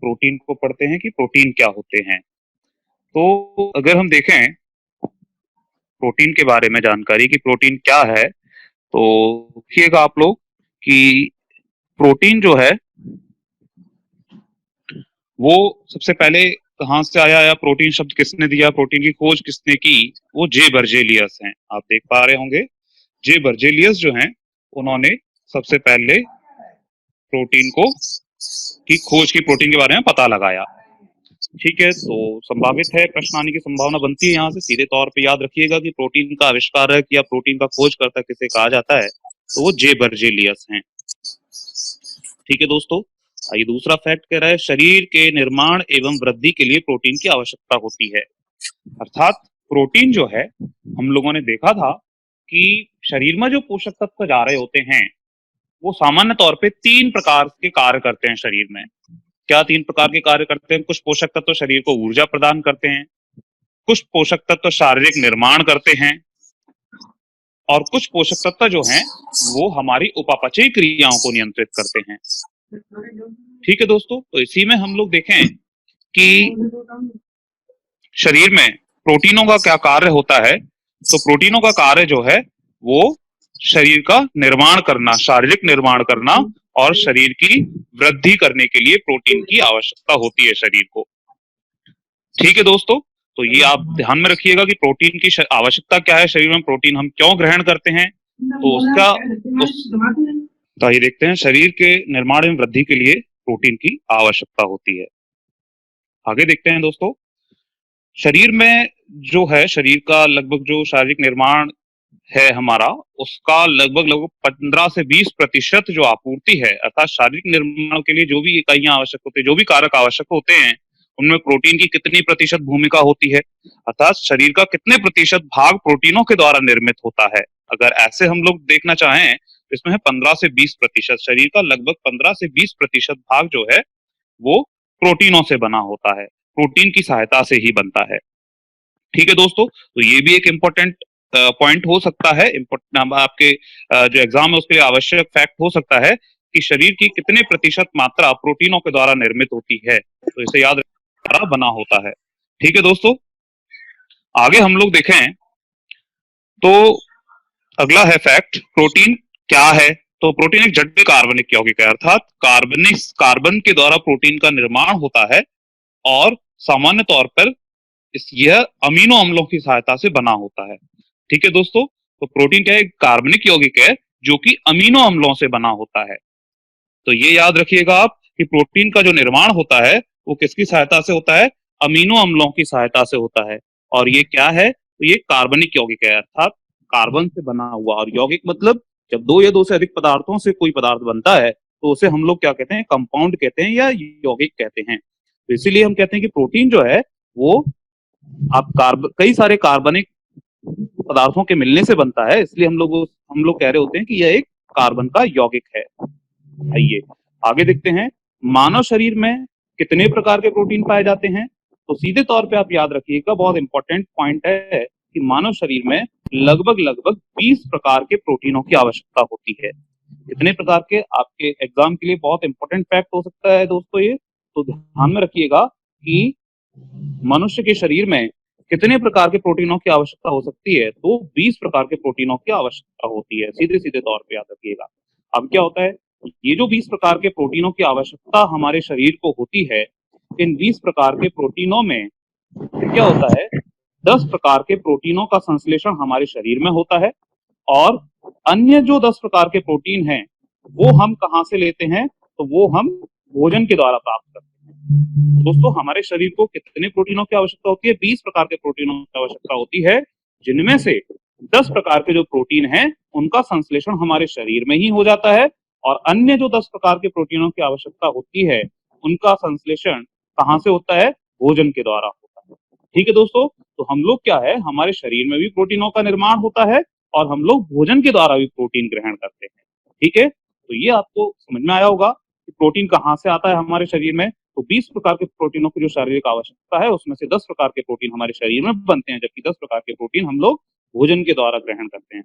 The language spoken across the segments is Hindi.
प्रोटीन को पढ़ते हैं कि प्रोटीन क्या होते हैं। तो अगर हम देखें प्रोटीन के बारे में जानकारी कि प्रोटीन क्या है, तो देखिएगा आप लोग कि प्रोटीन जो है वो सबसे पहले कहाँ से आया या प्रोटीन शब्द किसने दिया, प्रोटीन की खोज किसने की, वो जे बर्जेलियस हैं। आप देख पा रहे होंगे जे बर्जेलियस जो हैं उन्होंने सबसे पहले प्रोटीन को की खोज की, प्रोटीन के बारे में पता लगाया। ठीक है, तो संभावित है प्रश्न आने की संभावना बनती है यहाँ से। सीधे तौर पे याद रखिएगा कि प्रोटीन का आविष्कारक या प्रोटीन का खोजकर्ता किसे कहा जाता है, तो वो जे बर्जेलियस हैं। ठीक है दोस्तों, आइए दूसरा फैक्ट कह रहा है शरीर के निर्माण एवं वृद्धि के लिए प्रोटीन की आवश्यकता होती है। अर्थात प्रोटीन जो है, हम लोगों ने देखा था कि शरीर में जो पोषक तत्व जा रहे होते हैं वो सामान्य तौर पे 3 प्रकार के कार्य करते हैं शरीर में। क्या 3 प्रकार के कार्य करते हैं? कुछ पोषक तत्व शरीर को ऊर्जा प्रदान करते हैं, कुछ पोषक तत्व शारीरिक निर्माण करते हैं, और कुछ पोषक तत्व जो हैं वो हमारी उपापचयी क्रियाओं को नियंत्रित करते हैं। ठीक है दोस्तों, तो इसी में हम लोग देखें कि शरीर में प्रोटीनों का क्या कार्य होता है। तो प्रोटीनों का कार्य जो है वो शरीर का निर्माण करना, शारीरिक निर्माण करना, और शरीर की वृद्धि करने के लिए प्रोटीन की आवश्यकता होती है शरीर को। ठीक है दोस्तों, तो ये आप ध्यान में रखिएगा कि प्रोटीन की आवश्यकता क्या है शरीर में, प्रोटीन हम क्यों ग्रहण करते हैं। तो तो ये देखते हैं शरीर के निर्माण एवं वृद्धि के लिए प्रोटीन की आवश्यकता होती है। आगे देखते हैं दोस्तों, शरीर में जो है, शरीर का लगभग जो शारीरिक निर्माण है हमारा, उसका लगभग 15 से 20% जो आपूर्ति है, अर्थात शारीरिक निर्माण के लिए जो भी इकाइयां आवश्यक होती है, जो भी कारक आवश्यक होते हैं, उनमें प्रोटीन की कितनी प्रतिशत भूमिका होती है, अर्थात शरीर का कितने प्रतिशत भाग प्रोटीनों के द्वारा निर्मित होता है। अगर ऐसे हम लोग देखना चाहें तो इसमें है 15 से 20%। शरीर का लगभग 15 से 20% भाग जो है वो प्रोटीनों से बना होता है, प्रोटीन की सहायता से ही बनता है। ठीक है दोस्तों, तो ये भी एक इम्पोर्टेंट पॉइंट हो सकता है, आपके जो एग्जाम है उसके लिए आवश्यक फैक्ट हो सकता है कि शरीर की कितने प्रतिशत मात्रा प्रोटीनों के द्वारा निर्मित होती है, तो इसे याद रखना बना होता है। ठीक है दोस्तों, आगे हम लोग देखें तो अगला है फैक्ट, प्रोटीन क्या है। तो प्रोटीन एक जटिल कार्बनिक यौगिक है, अर्थात कार्बन के द्वारा प्रोटीन का निर्माण होता है, और सामान्य तौर पर यह अमीनो अम्लों की सहायता से बना होता है। ठीक है दोस्तों, तो प्रोटीन क्या है? कार्बनिक यौगिक है जो कि अमीनो अम्लों से बना होता है। तो ये याद रखिएगा आप कि प्रोटीन का जो निर्माण होता है वो किसकी सहायता से होता है? अमीनो अम्लों की सहायता से होता है। और ये क्या है? तो ये कार्बनिक यौगिक है, अर्थात कार्बन से बना हुआ। और यौगिक मतलब जब 2 या 2 से अधिक पदार्थों से कोई पदार्थ बनता है तो उसे हम लोग क्या कहते हैं? कंपाउंड कहते हैं या यौगिक कहते हैं। तो इसीलिए हम कहते हैं कि प्रोटीन जो है वो आप कई सारे कार्बनिक पदार्थों के मिलने से बनता है, इसलिए हम लोग कह रहे होते हैं कि यह एक कार्बन का यौगिक है। आइए आगे देखते हैं, मानव शरीर में कितने प्रकार के प्रोटीन पाए जाते हैं। तो सीधे तौर पे आप याद रखिएगा, बहुत इंपॉर्टेंट पॉइंट है कि मानव शरीर में लगभग 20 प्रकार के प्रोटीनों की आवश्यकता होती है। कितने प्रकार के? आपके एग्जाम के लिए बहुत इंपॉर्टेंट फैक्ट हो सकता है दोस्तों ये, तो ध्यान में रखिएगा कि मनुष्य के शरीर में कितने प्रकार के प्रोटीनों की आवश्यकता हो सकती है। तो 20 प्रकार के प्रोटीनों की आवश्यकता होती है, सीधे सीधे तौर पे याद रखिएगा। अब क्या होता है, ये जो 20 प्रकार के प्रोटीनों की आवश्यकता हमारे शरीर को होती है, इन 20 प्रकार के प्रोटीनों में क्या होता है, 10 प्रकार के प्रोटीनों का संश्लेषण हमारे शरीर में होता है, और अन्य जो 10 प्रकार के प्रोटीन हैं वो हम कहाँ से लेते हैं? तो वो हम भोजन के द्वारा प्राप्त करते हैं। दोस्तों, हमारे शरीर को कितने प्रोटीनों की आवश्यकता होती है? 20 प्रकार के प्रोटीनों की आवश्यकता होती है, जिनमें से 10 प्रकार के जो प्रोटीन हैं उनका संश्लेषण हमारे शरीर में ही हो जाता है, और अन्य जो 10 प्रकार के प्रोटीनों की आवश्यकता होती है उनका संश्लेषण कहाँ से होता है? भोजन के द्वारा होता है। ठीक है दोस्तों, तो हम लोग क्या है, हमारे शरीर में भी प्रोटीनों का निर्माण होता है और हम लोग भोजन के द्वारा भी प्रोटीन ग्रहण करते हैं। ठीक है, तो ये आपको समझ में आया होगा कि प्रोटीन कहाँ से आता है हमारे शरीर में। तो 20 प्रकार के प्रोटीनों की जो शारीरिक आवश्यकता है उसमें से 10 प्रकार के प्रोटीन हमारे शरीर में बनते हैं, जबकि 10 प्रकार के प्रोटीन हम लोग भोजन के द्वारा ग्रहण करते हैं।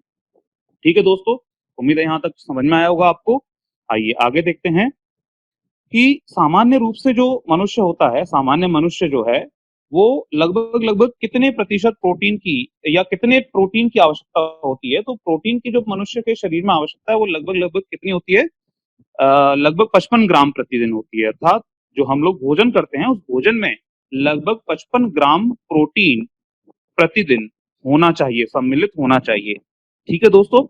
ठीक है दोस्तों, उम्मीद है यहाँ तक समझ में आया होगा आपको। आइए आगे देखते हैं कि सामान्य रूप से जो मनुष्य होता है, सामान्य मनुष्य जो है, वो लगभग कितने प्रतिशत प्रोटीन की या कितने प्रोटीन की आवश्यकता होती है? तो प्रोटीन की जो मनुष्य के शरीर में आवश्यकता है वो लगभग कितनी होती है? लगभग 55 ग्राम प्रतिदिन होती है। अर्थात जो हम लोग भोजन करते हैं उस भोजन में लगभग 55 ग्राम प्रोटीन प्रतिदिन होना चाहिए, सम्मिलित होना चाहिए। ठीक है दोस्तों?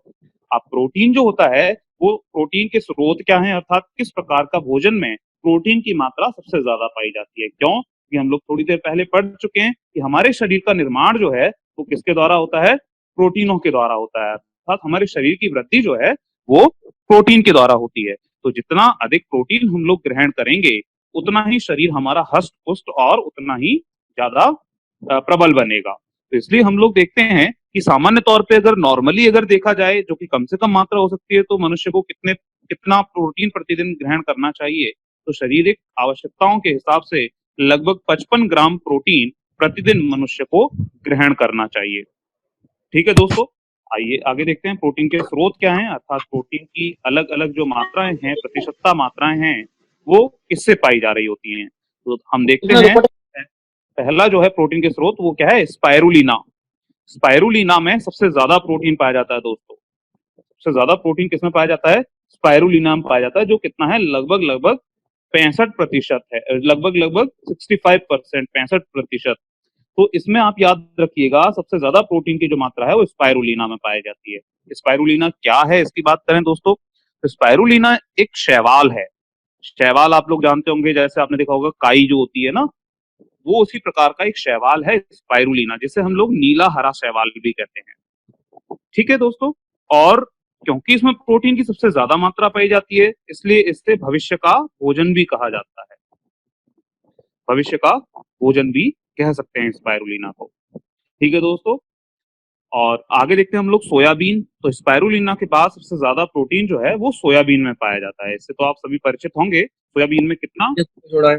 अब प्रोटीन जो होता है वो प्रोटीन के स्रोत क्या हैं, अर्थात किस प्रकार का भोजन में प्रोटीन की मात्रा सबसे ज्यादा पाई जाती है? क्यों? कि हम लोग थोड़ी देर पहले पढ़ चुके हैं कि हमारे शरीर का निर्माण जो है वो किसके द्वारा होता है? प्रोटीनों के द्वारा होता है। अर्थात हमारे शरीर की वृद्धि जो है वो प्रोटीन के द्वारा होती है। तो जितना अधिक प्रोटीन हम लोग ग्रहण करेंगे उतना ही शरीर हमारा हष्ट पुष्ट और उतना ही ज्यादा प्रबल बनेगा। तो इसलिए हम लोग देखते हैं कि सामान्य तौर पे अगर नॉर्मली अगर देखा जाए, जो कि कम से कम मात्रा हो सकती है, तो मनुष्य को कितना प्रोटीन प्रतिदिन ग्रहण करना चाहिए? तो शारीरिक आवश्यकताओं के हिसाब से लगभग 55 ग्राम प्रोटीन प्रतिदिन मनुष्य को ग्रहण करना चाहिए। ठीक है दोस्तों, आइए आगे देखते हैं प्रोटीन के स्रोत क्या हैं, अर्थात प्रोटीन की अलग अलग जो मात्राएं हैं, प्रतिशतता मात्राएं हैं, वो किससे पाई जा रही होती हैं? तो हम देखते हैं पहला जो है प्रोटीन के स्रोत वो क्या है? स्पाइरुलिना। स्पाइरुलिना में सबसे ज्यादा प्रोटीन पाया जाता है दोस्तों। सबसे ज्यादा प्रोटीन किसमें पाया जाता है? स्पाइरुलिना में पाया जाता है, जो कितना है? लगभग 65% है, लगभग 65%, 65%। तो इसमें आप याद रखिएगा सबसे ज्यादा प्रोटीन की जो मात्रा है वो स्पाइरुलिना में पाई जाती है। स्पाइरुलिना क्या है इसकी बात करें दोस्तों, तो स्पाइरुलिना एक शैवाल है। शैवाल आप लोग जानते होंगे, जैसे आपने देखा होगा काई जो होती है ना, वो उसी प्रकार का एक शैवाल है स्पाइरुलिना, जिसे हम लोग नीला हरा शैवाल भी कहते हैं। ठीक है दोस्तों, और क्योंकि इसमें प्रोटीन की सबसे ज्यादा मात्रा पाई जाती है इसलिए इसे भविष्य का भोजन भी कहा जाता है। भविष्य का भोजन भी कह सकते हैं स्पाइरुलिना को। ठीक है दोस्तों, और आगे देखते हैं हम लोग सोयाबीन। तो स्पाइरुलिना के बाद सबसे ज्यादा प्रोटीन जो है वो सोयाबीन में पाया जाता है। इससे तो आप सभी परिचित होंगे। सोयाबीन में कितना जोड़ा है?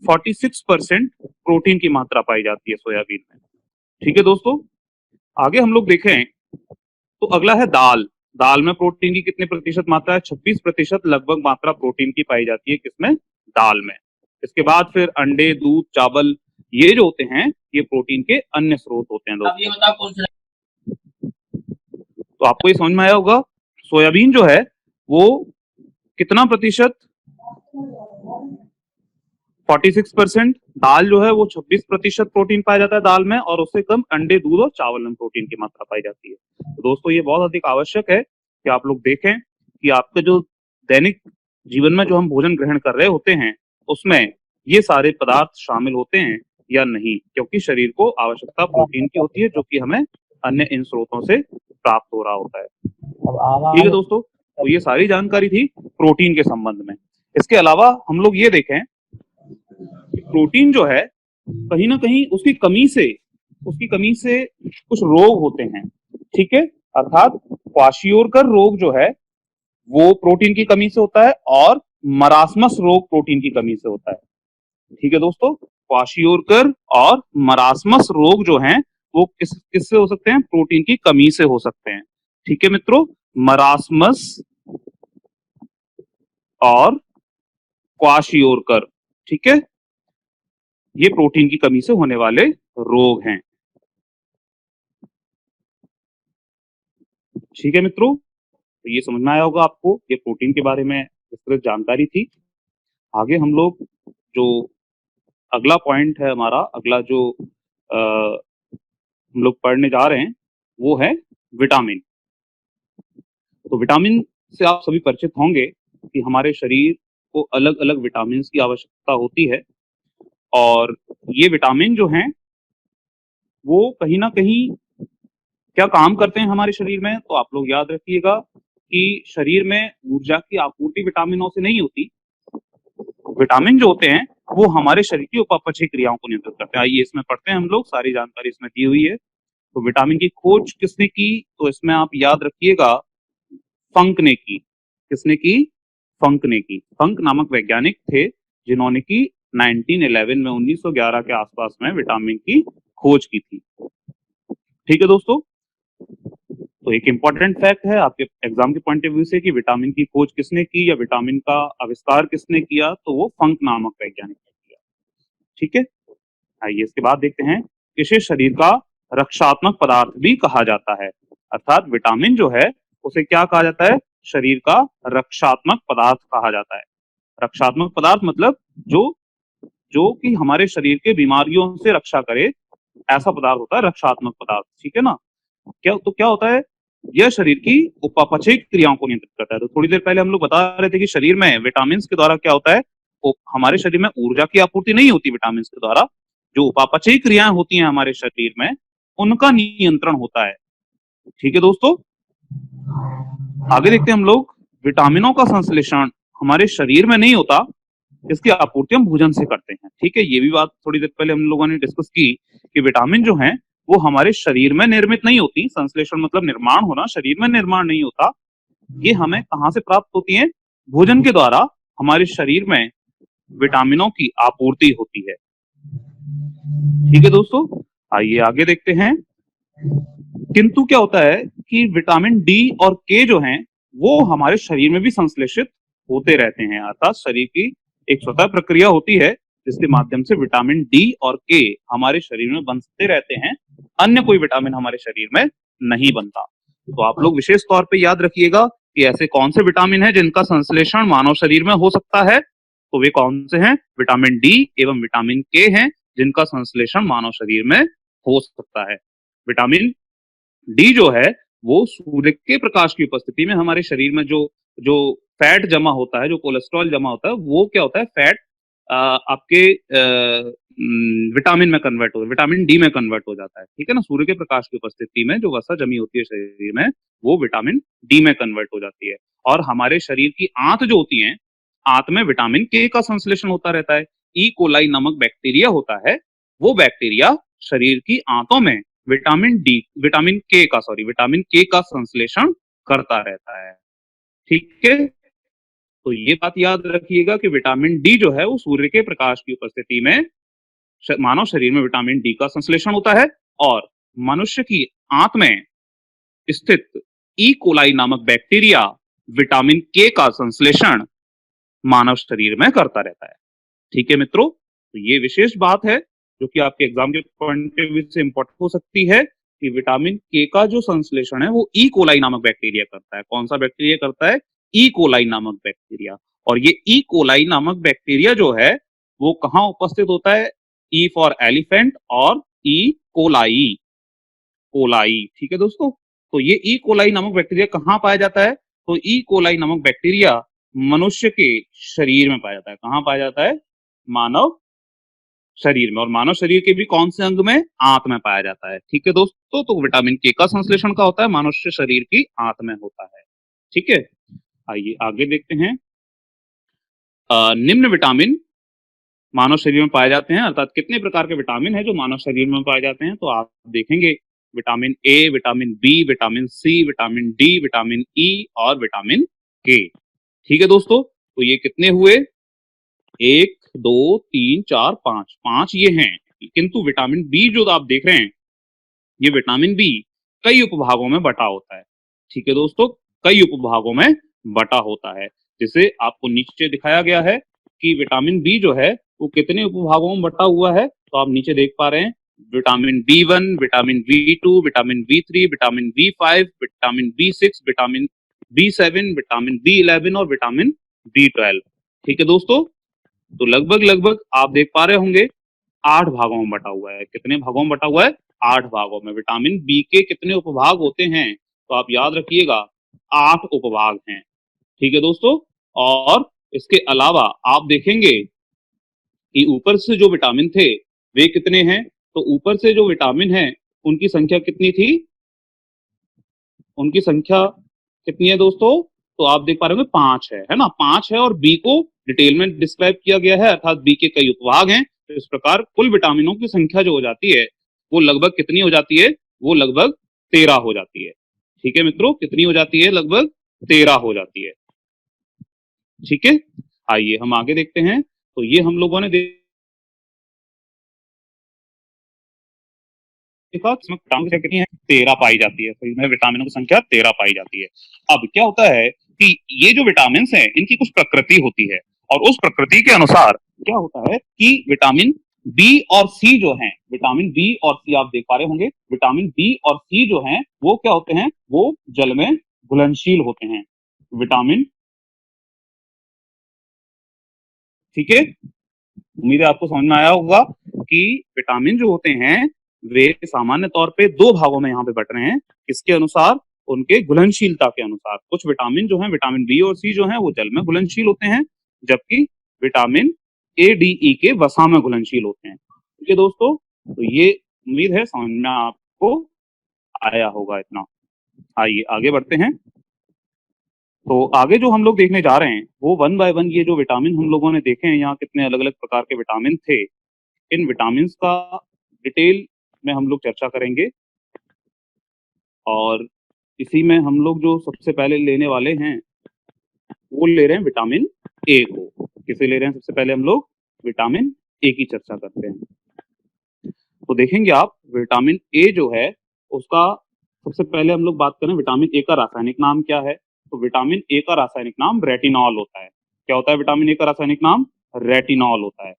46% प्रोटीन की मात्रा पाई जाती है सोयाबीन में। ठीक है दोस्तों, आगे हम लोग देखें तो अगला है दाल। दाल में प्रोटीन की कितने प्रतिशत मात्रा है? 26% लगभग मात्रा प्रोटीन की पाई जाती है किसमें? दाल में। इसके बाद फिर अंडे, दूध, चावल, ये जो होते हैं ये प्रोटीन के अन्य स्रोत होते हैं दोस्तों। ये बताओ कौन सा? तो आपको ये समझ में आया होगा, सोयाबीन जो है वो कितना प्रतिशत? 46%। दाल जो है वो 26% प्रोटीन पाया जाता है दाल में, और उससे कम अंडे, दूध और चावल में प्रोटीन की मात्रा पाई जाती है। तो दोस्तों ये बहुत अधिक आवश्यक है कि आप लोग देखें कि आपके जो दैनिक जीवन में जो हम भोजन ग्रहण कर रहे होते हैं उसमें ये सारे पदार्थ शामिल होते हैं या नहीं, क्योंकि शरीर को आवश्यकता प्रोटीन की होती है जो कि हमें अन्य इन स्रोतों से प्राप्त हो रहा होता है। ठीक है दोस्तों, तो ये सारी जानकारी थी प्रोटीन के संबंध में। इसके अलावा हम लोग ये देखें, प्रोटीन जो है कहीं ना कहीं उसकी कमी से कुछ रोग होते हैं। ठीक है, अर्थात क्वाशियोरकर रोग जो है वो प्रोटीन की कमी से होता है, और मरासमस रोग प्रोटीन की कमी से होता है। ठीक है दोस्तों, क्वाशियोरकर और मरासमस रोग जो हैं वो किससे हो सकते हैं? प्रोटीन की कमी से हो सकते हैं। ठीक है मित्रों, मरासमस और क्वाशियोरकर, ठीक है, ये प्रोटीन की कमी से होने वाले रोग हैं। ठीक है मित्रों, तो ये समझ में आया होगा आपको, ये प्रोटीन के बारे में विस्तृत जानकारी थी। आगे हम लोग जो अगला पॉइंट है हमारा, अगला जो हम लोग पढ़ने जा रहे हैं वो है विटामिन। तो विटामिन से आप सभी परिचित होंगे कि हमारे शरीर को अलग अलग विटामिन की आवश्यकता होती है, और ये विटामिन जो हैं वो कहीं ना कहीं क्या काम करते हैं हमारे शरीर में? तो आप लोग याद रखिएगा कि शरीर में ऊर्जा की आपूर्ति विटामिनों से नहीं होती। विटामिन जो होते हैं वो हमारे शरीर की उपापचय क्रियाओं को नियंत्रित करते हैं। आइए इसमें पढ़ते हैं हम लोग, सारी जानकारी इसमें दी हुई है। तो विटामिन की खोज किसने की? तो इसमें आप याद रखिएगा फंक ने की। किसने की? फंक ने की। फंक नामक वैज्ञानिक थे जिन्होंने की 1911 में, 1911 के आसपास में विटामिन की खोज की थी। ठीक है दोस्तों, तो एक इंपॉर्टेंट फैक्ट है आपके एग्जाम के पॉइंट ऑफ व्यू से कि विटामिन की खोज किसने की या विटामिन का आविष्कार किसने किया, तो वो फंक नामक वैज्ञानिक ने किया। ठीक है, आइए इसके बाद देखते हैं, इसे शरीर का रक्षात्मक पदार्थ भी कहा जाता है। अर्थात विटामिन जो है उसे क्या कहा जाता है, शरीर का रक्षात्मक पदार्थ कहा जाता है। रक्षात्मक पदार्थ मतलब जो जो कि हमारे शरीर के बीमारियों से रक्षा करे, ऐसा पदार्थ होता है रक्षात्मक पदार्थ। ठीक है ना, क्या होता है, यह शरीर की उपापचयी क्रियाओं को नियंत्रित करता है। तो थोड़ी देर पहले हम लोग बता रहे थे कि शरीर में विटामिन के द्वारा क्या होता है, हमारे शरीर में ऊर्जा की आपूर्ति नहीं होती विटामिन के द्वारा, जो उपापचयी क्रियाएं होती हैं हमारे शरीर में, उनका नियंत्रण होता है। ठीक है दोस्तों, आगे देखते हैं हम लोग, विटामिनों का संश्लेषण हमारे शरीर में नहीं होता, इसकी आपूर्ति हम भोजन से करते हैं। ठीक है, ये भी बात थोड़ी देर पहले हम लोगों ने डिस्कस की कि विटामिन जो हैं वो हमारे शरीर में निर्मित नहीं होती, संश्लेषण मतलब निर्माण होना, शरीर में निर्माण नहीं होता, ये हमें कहां से प्राप्त होती है, भोजन के द्वारा हमारे शरीर में विटामिनों की आपूर्ति होती है। ठीक है दोस्तों, आइए आगे देखते हैं। किंतु क्या होता है कि विटामिन डी और के जो हैं वो हमारे शरीर में भी संश्लेषित होते रहते हैं। अर्थात शरीर की एक स्वतः प्रक्रिया होती है जिसके माध्यम से विटामिन डी और के हमारे शरीर में बनते रहते हैं, अन्य कोई विटामिन हमारे शरीर में नहीं बनता। तो आप लोग विशेष तौर पे याद रखिएगा कि ऐसे कौन से विटामिन हैं जिनका संश्लेषण मानव शरीर में हो सकता है, तो वे कौन से हैं, विटामिन डी एवं विटामिन के हैं जिनका संश्लेषण मानव शरीर में हो सकता है। विटामिन डी जो है वो सूर्य के प्रकाश की उपस्थिति में हमारे शरीर में जो जो फैट जमा होता है, जो कोलेस्ट्रॉल जमा होता है, वो क्या होता है, फैट आपके विटामिन में कन्वर्ट हो, विटामिन डी में कन्वर्ट हो जाता है। ठीक है ना, सूर्य के प्रकाश की उपस्थिति में जो वसा जमी होती है शरीर में, वो विटामिन डी में कन्वर्ट हो जाती है। और हमारे शरीर की आंत जो होती है, आंत में विटामिन के का संश्लेषण होता रहता है। ई कोलाई नामक बैक्टीरिया होता है, वो बैक्टीरिया शरीर की आंतों में विटामिन के का संश्लेषण करता रहता है। ठीक है, तो ये बात याद रखिएगा कि विटामिन डी जो है वो सूर्य के प्रकाश की उपस्थिति में मानव शरीर में विटामिन डी का संश्लेषण होता है, और मनुष्य की आंत में स्थित ई कोलाई नामक बैक्टीरिया विटामिन के का संश्लेषण मानव शरीर में करता रहता है। ठीक है मित्रों, तो ये विशेष बात है जो कि आपके एग्जाम के पॉइंट ऑफ व्यू से इंपॉर्टेंट हो सकती है कि विटामिन के का जो संश्लेषण है वो ई कोलाई नामक बैक्टीरिया करता है। कौन सा बैक्टीरिया करता है, ई कोलाई नामक बैक्टीरिया। और ये ई कोलाई नामक बैक्टीरिया जो है वो कहाँ उपस्थित होता है, ई फॉर एलिफेंट और ई कोलाई, कोलाई। ठीक है दोस्तों, तो ये ई कोलाई नामक बैक्टीरिया कहाँ पाया जाता है, तो ई कोलाई नामक बैक्टीरिया मनुष्य के शरीर में पाया जाता है। कहाँ पाया जाता है, मानव शरीर में। और मानव शरीर के भी कौन से अंग में, आंत में पाया जाता है। ठीक है दोस्तों, तो विटामिन के का संश्लेषण का होता है मनुष्य शरीर की आंत में होता है। ठीक है, आइए आगे देखते हैं। निम्न विटामिन मानव शरीर में पाए जाते हैं, अर्थात कितने प्रकार के विटामिन है जो मानव शरीर में पाए जाते हैं, तो आप देखेंगे vitamin A, vitamin B, vitamin C, vitamin D, vitamin E और विटामिन के। ठीक है दोस्तों, तो ये कितने हुए, 1 2 3 4 5, 5 ये हैं। किंतु विटामिन बी जो आप देख रहे हैं, ये विटामिन बी कई उपभागों में बटा होता है। ठीक है दोस्तों, कई उपभागों में बटा होता है, जिसे आपको नीचे दिखाया गया है कि विटामिन बी जो है वो कितने उपभागों में बटा हुआ है। तो आप नीचे देख पा रहे हैं, vitamin B1, vitamin बी2, vitamin B3, vitamin B5, vitamin B6, vitamin बी7, vitamin बी11 और विटामिन बी12। ठीक है दोस्तों, तो लगभग लगभग आप देख पा रहे होंगे 8 भागों में बटा हुआ है। कितने भागों में बटा हुआ है, 8 भागों में। विटामिन बी के कितने उपभाग होते हैं, तो आप याद रखिएगा 8 उपभाग हैं। ठीक है दोस्तों, और इसके अलावा आप देखेंगे कि ऊपर से जो विटामिन थे वे कितने हैं, तो ऊपर से जो विटामिन है उनकी संख्या कितनी थी, उनकी संख्या कितनी है दोस्तों, तो आप देख पा रहे होंगे 5 है ना, 5 है। और बी को डिटेल में डिस्क्राइब किया गया है, अर्थात बी के कई उपभाग हैं। तो इस प्रकार कुल विटामिनों की संख्या जो हो जाती है वो लगभग कितनी हो जाती है, वो लगभग 13 हो जाती है। ठीक है मित्रों, कितनी हो जाती है, लगभग 13 हो जाती है। ठीक है, आइए हम आगे देखते हैं। तो ये हम लोगों ने देखा इसमें विटामिन की संख्या कितनी है, 13 पाई जाती है। शरीर में विटामिनों की संख्या 13 पाई जाती है। अब क्या होता है कि ये जो विटामिन हैं इनकी कुछ प्रकृति होती है, और उस प्रकृति के अनुसार क्या होता है कि विटामिन बी और सी जो है, विटामिन बी और सी आप देख पा रहे होंगे, विटामिन बी और सी जो है वो क्या होते हैं, वो जल में घुलनशील होते हैं। विटामिन, ठीक है, उम्मीद है आपको समझ में आया होगा कि विटामिन जो होते हैं वे सामान्य तौर पे दो भागों में यहाँ पे बट रहे हैं। किसके अनुसार, उनके घुलनशीलता के अनुसार। कुछ विटामिन जो है, विटामिन बी और सी जो है वो जल में घुलनशील होते हैं, जबकि विटामिन ए डी ई के वसा में घुलनशील होते हैं। ठीक है दोस्तों, तो ये उम्मीद है समझ में आपको आया होगा इतना। आइए आगे बढ़ते हैं। तो आगे जो हम लोग देखने जा रहे हैं वो वन बाय वन ये जो विटामिन हम लोगों ने देखे हैं, यहाँ कितने अलग अलग प्रकार के विटामिन थे, इन विटामिन का डिटेल में हम लोग चर्चा करेंगे। और इसी में हम लोग जो सबसे पहले लेने वाले हैं वो ले रहे हैं विटामिन ए को। किसे ले रहे हैं सबसे पहले हम लोग, विटामिन ए की चर्चा करते हैं। तो देखेंगे आप विटामिन ए जो है उसका सबसे पहले हम लोग बात करें, विटामिन ए का रासायनिक नाम क्या है। तो विटामिन ए का रासायनिक नाम रेटिनॉल होता है। क्या होता है विटामिन ए का रासायनिक नाम, रेटिनॉल होता है।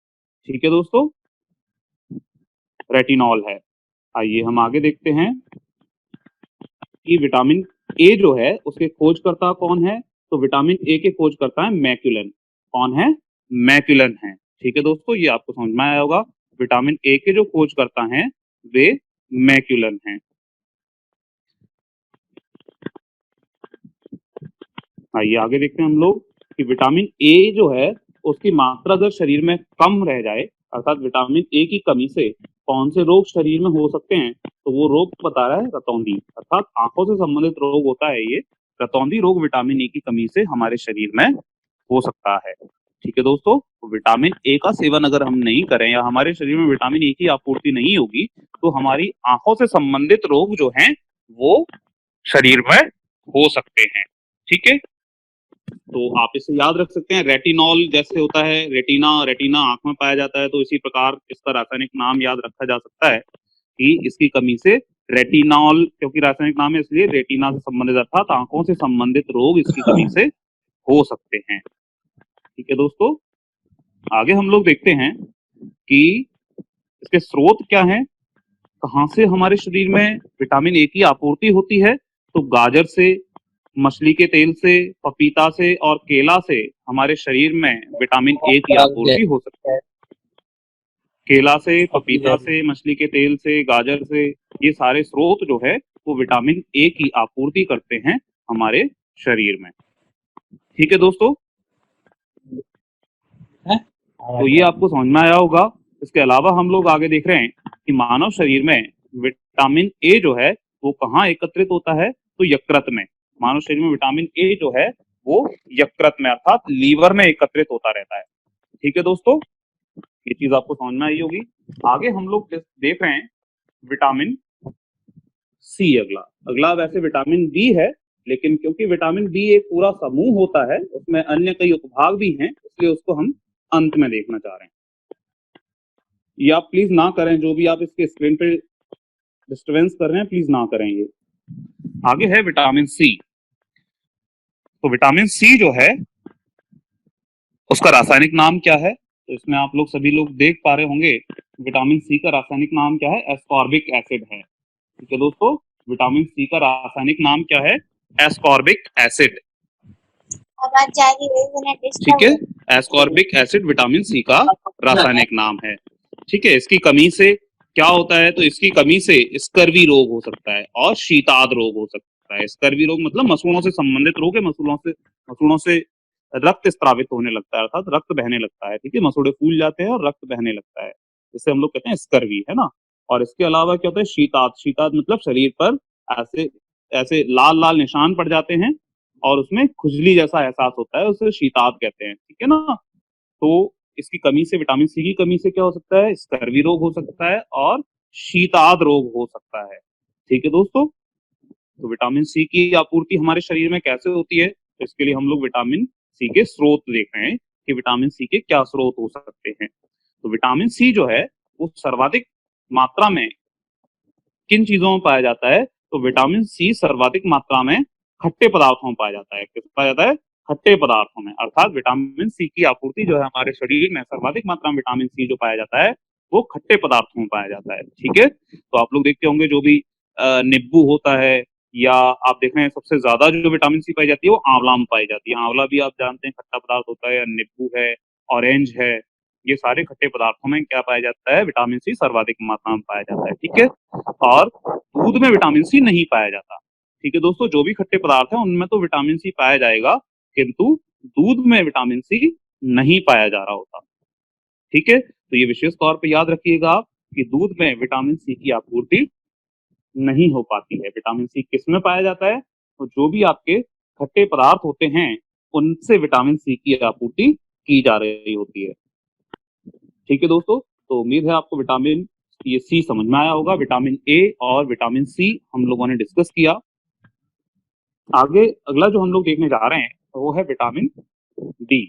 ठीक है दोस्तों, रेटिनॉल है। आइए हम आगे देखते हैं कि विटामिन ए जो है उसके खोजकर्ता कौन है। तो विटामिन ए के खोजकर्ता है मैक्यूलन। कौन है, मैक्यूलन है। ठीक है दोस्तों, ये आपको समझ में आया होगा। विटामिन ए के जो खोजकर्ता हैं वे मैक्यूलन हैं। आइए आगे देखते हैं हम लोग कि विटामिन ए जो है उसकी मात्रा अगर शरीर में कम रह जाए, अर्थात विटामिन ए की कमी से कौन से रोग शरीर में हो सकते हैं, तो वो रोग बता रहा है रतौंधी, अर्थात आंखों से संबंधित रोग होता है ये। रतौंधी रोग विटामिन ए की कमी से हमारे शरीर में हो सकता है। ठीक है दोस्तों, तो विटामिन ए का सेवन अगर हम नहीं करें या हमारे शरीर में विटामिन ए की आपूर्ति नहीं होगी तो हमारी आंखों से संबंधित रोग जो हैं वो शरीर में हो सकते हैं। ठीक है, तो आप इसे याद रख सकते हैं। रेटिनॉल जैसे होता है, रेटिना, रेटिना आंख में पाया जाता है, तो इसी प्रकार इसका रासायनिक नाम याद रखा जा सकता है कि इसकी कमी से रेटिनॉल, क्योंकि रासायनिक नाम है इसलिए रेटिना से संबंधित अर्थात आंखों से संबंधित रोग इसकी कमी से हो सकते हैं। ठीक है दोस्तों, आगे हम लोग देखते हैं कि इसके स्रोत क्या हैं, कहाँ से हमारे शरीर में विटामिन ए की आपूर्ति होती है। तो गाजर से, मछली के तेल से, पपीता से और केला से हमारे शरीर में विटामिन ए की आपूर्ति हो सकती है। केला से, पपीता से, मछली के तेल से, गाजर से, ये सारे स्रोत जो है वो विटामिन ए की आपूर्ति करते हैं हमारे शरीर में। ठीक है दोस्तों, तो ये आपको समझ में आया होगा। इसके अलावा हम लोग आगे देख रहे हैं कि मानव शरीर में विटामिन ए जो है वो कहाँ एकत्रित होता है, तो यकृत में। मानव शरीर में विटामिन ए जो है वो यकृत में अर्थात लीवर में एकत्रित होता रहता है। ठीक है दोस्तों, ये चीज आपको समझ में आई होगी। आगे हम लोग देख रहे हैं विटामिन सी। अगला अगला वैसे विटामिन बी है, लेकिन क्योंकि विटामिन बी एक पूरा समूह होता है, उसमें अन्य कई उपभाग भी हैं, इसलिए उसको हम अंत में देखना चाह रहे हैं। ये आप प्लीज ना करें, जो भी आप इसके स्क्रीन पे डिस्टर्बेंस कर रहे हैं प्लीज ना करें। ये आगे है विटामिन सी। तो विटामिन सी जो है उसका रासायनिक नाम क्या है, तो इसमें आप लोग सभी लोग देख पा रहे होंगे विटामिन सी का रासायनिक नाम क्या है, एस्कॉर्बिक एसिड है। ठीक है दोस्तों, विटामिन सी का रासायनिक नाम क्या है, एस्कॉर्बिक एसिड। ठीक है, एस्कॉर्बिक एसिड विटामिन सी का रासायनिक नाम है। ठीक है, इसकी कमी से क्या होता है, तो इसकी कमी से स्कर्वी रोग हो सकता है और शीताद रोग हो सकता है। स्कर्वी रोग मतलब मसूड़ों से संबंधित रोग है, मसूड़ों से रक्त स्त्रावित होने लगता है, अर्थात रक्त बहने लगता है। ठीक है, मसूड़े फूल जाते हैं और रक्त बहने लगता है, जिसे हम लोग कहते हैं स्कर्वी, है ना। और इसके अलावा क्या होता है, शीताद। शीताद मतलब शरीर पर ऐसे ऐसे लाल लाल निशान पड़ जाते हैं और उसमें खुजली जैसा एहसास होता है, उसे शीताद कहते हैं। ठीक है ना, तो इसकी कमी से, विटामिन सी की कमी से क्या हो सकता है, स्कर्वी रोग हो सकता है और शीताद रोग हो सकता है। ठीक है दोस्तों, तो विटामिन सी की आपूर्ति हमारे शरीर में कैसे होती है, तो इसके लिए हम लोग विटामिन सी के स्रोत देख रहे हैं कि विटामिन सी के क्या स्रोत हो सकते हैं। तो विटामिन सी जो है वो सर्वाधिक मात्रा में किन चीजों में पाया जाता है? तो विटामिन सी सर्वाधिक मात्रा में खट्टे पदार्थों में पाया जाता है। किस पाया जाता है? खट्टे पदार्थों में। अर्थात विटामिन सी की आपूर्ति जो है हमारे शरीर में सर्वाधिक मात्रा में विटामिन सी जो पाया जाता है वो खट्टे पदार्थों में पाया जाता है। ठीक है, तो आप लोग देखते होंगे जो भी नींबू होता है, या आप देख रहे हैं सबसे ज्यादा जो विटामिन सी पाई जाती है वो आंवला में पाई जाती है। आंवला भी आप जानते हैं खट्टा पदार्थ होता है, या नींबू है, ऑरेंज है, ये सारे खट्टे पदार्थों में क्या पाया जाता है? विटामिन सी सर्वाधिक मात्रा में पाया जाता है। ठीक है, और दूध में विटामिन सी नहीं पाया जाता। ठीक है दोस्तों, जो भी खट्टे पदार्थ है उनमें तो विटामिन सी पाया जाएगा, किंतु दूध में विटामिन सी नहीं पाया जा रहा होता। ठीक है, तो ये विशेष तौर पे याद रखिएगा आप कि दूध में विटामिन सी की आपूर्ति नहीं हो पाती है। विटामिन सी किस में पाया जाता है? तो जो भी आपके खट्टे पदार्थ होते हैं उनसे विटामिन सी की आपूर्ति की जा रही होती है। ठीक है दोस्तों, तो उम्मीद है आपको विटामिन ये सी समझ में आया होगा। विटामिन ए और विटामिन सी हम लोगों ने डिस्कस किया। आगे अगला जो हम लोग देखने जा रहे हैं वो है विटामिन डी।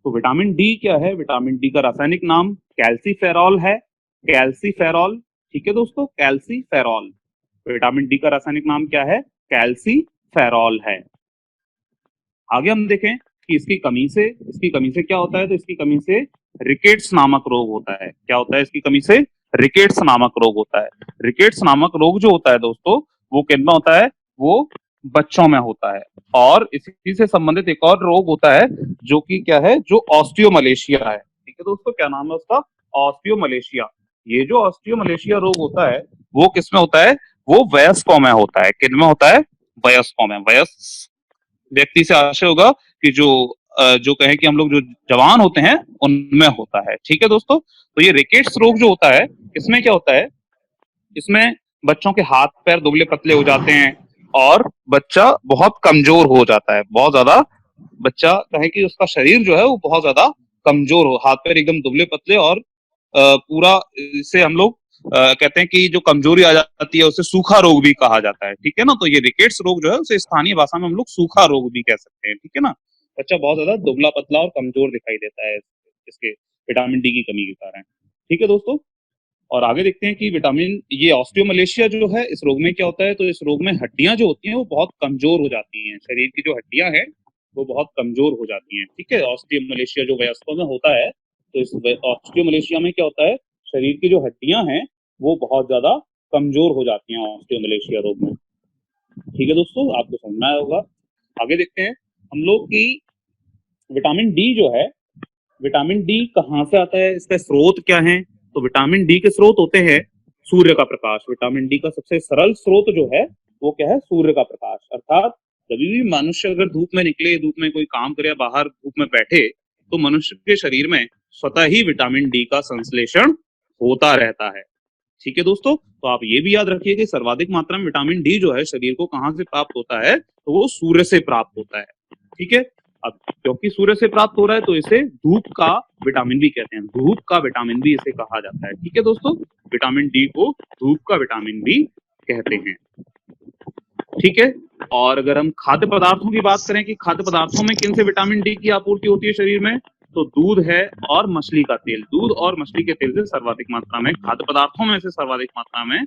तो विटामिन डी क्या है? विटामिन डी का रासायनिक नाम कैल्सीफेरॉल है। कैल्सीफेरॉल, ठीक है दोस्तों, कैल्सीफेरॉल। विटामिन डी का रासायनिक नाम क्या है? कैल्सीफेरॉल है। आगे हम देखें कि इसकी कमी से क्या होता है? तो इसकी कमी से रिकेट्स नामक रोग होता है। क्या होता है इसकी कमी से? रिकेट्स नामक रोग होता है। रिकेट्स नामक रोग जो होता है दोस्तों वो किन में होता है? वो बच्चों में होता है। और इसी से संबंधित एक और रोग होता है जो कि क्या है? जो ऑस्टियोमलेशिया है। ठीक है दोस्तों, क्या नाम है उसका? ऑस्टियोमलेशिया। ये जो ऑस्टियोमलेशिया रोग होता है वो किस में होता है? वो वयस्कों में होता है। किन में होता है? वयस्कों में। वयस्क व्यक्ति से आशय होगा कि जो कहें कि हम लोग जो जवान होते हैं उनमें होता है। ठीक है दोस्तों, तो ये रिकेट्स रोग जो होता है इसमें क्या होता है? इसमें बच्चों के हाथ पैर दुबले पतले हो जाते हैं और बच्चा बहुत कमजोर हो जाता है। बहुत ज्यादा बच्चा कहें कि उसका शरीर जो है वो बहुत ज्यादा कमजोर हो, हाथ पैर एकदम दुबले पतले और पूरा इसे हम लोग कहते हैं कि जो कमजोरी आ जाती है उसे सूखा रोग भी कहा जाता है। ठीक है ना, तो ये रिकेट्स रोग जो है उसे स्थानीय भाषा में हम लोग सूखा रोग भी कह सकते हैं। ठीक है ना, बच्चा बहुत ज्यादा दुबला पतला और कमजोर दिखाई देता है इसके विटामिन डी की कमी के कारण। ठीक है दोस्तों, और आगे देखते हैं कि विटामिन ये ऑस्टियोमलेशिया जो है इस रोग में क्या होता है? तो इस रोग में हड्डियां जो होती हैं वो बहुत कमजोर हो जाती हैं। शरीर की जो हड्डियां हैं वो बहुत कमजोर हो जाती हैं। ठीक है, ऑस्टियोमलेशिया जो वयस्कों में होता है तो इस ऑस्टियोमलेशिया में क्या होता है? शरीर की जो हड्डियां हैं वो बहुत ज्यादा कमजोर हो जाती हैं ऑस्टियोमलेशिया रोग में। ठीक है दोस्तों, आपको समझना होगा। आगे देखते हैं हम लोग की विटामिन डी जो है, विटामिन डी कहाँ से आता है? इसका स्रोत क्या है? तो विटामिन डी के स्रोत होते हैं सूर्य का प्रकाश। विटामिन डी का सबसे सरल स्रोत जो है वो क्या है? सूर्य का प्रकाश। अर्थात कभी भी मनुष्य अगर धूप में निकले, धूप में कोई काम करे, बाहर धूप में बैठे, तो मनुष्य के शरीर में स्वतः ही विटामिन डी का संश्लेषण होता रहता है। ठीक है दोस्तों, तो आप ये भी याद रखिए कि सर्वाधिक मात्रा में विटामिन डी जो है शरीर को कहाँ से प्राप्त होता है? तो वो सूर्य से प्राप्त होता है। ठीक है, अब क्योंकि सूर्य से प्राप्त हो रहा है तो इसे धूप का विटामिन भी कहते हैं। धूप का विटामिन भी इसे कहा जाता है। ठीक है दोस्तों, विटामिन डी को धूप का विटामिन भी कहते हैं। ठीक है, और अगर हम खाद्य पदार्थों की बात करें कि खाद्य पदार्थों में किन से विटामिन डी की आपूर्ति होती है शरीर में, तो दूध है और मछली का तेल। दूध और मछली के तेल से सर्वाधिक मात्रा में, खाद्य पदार्थों में से सर्वाधिक मात्रा में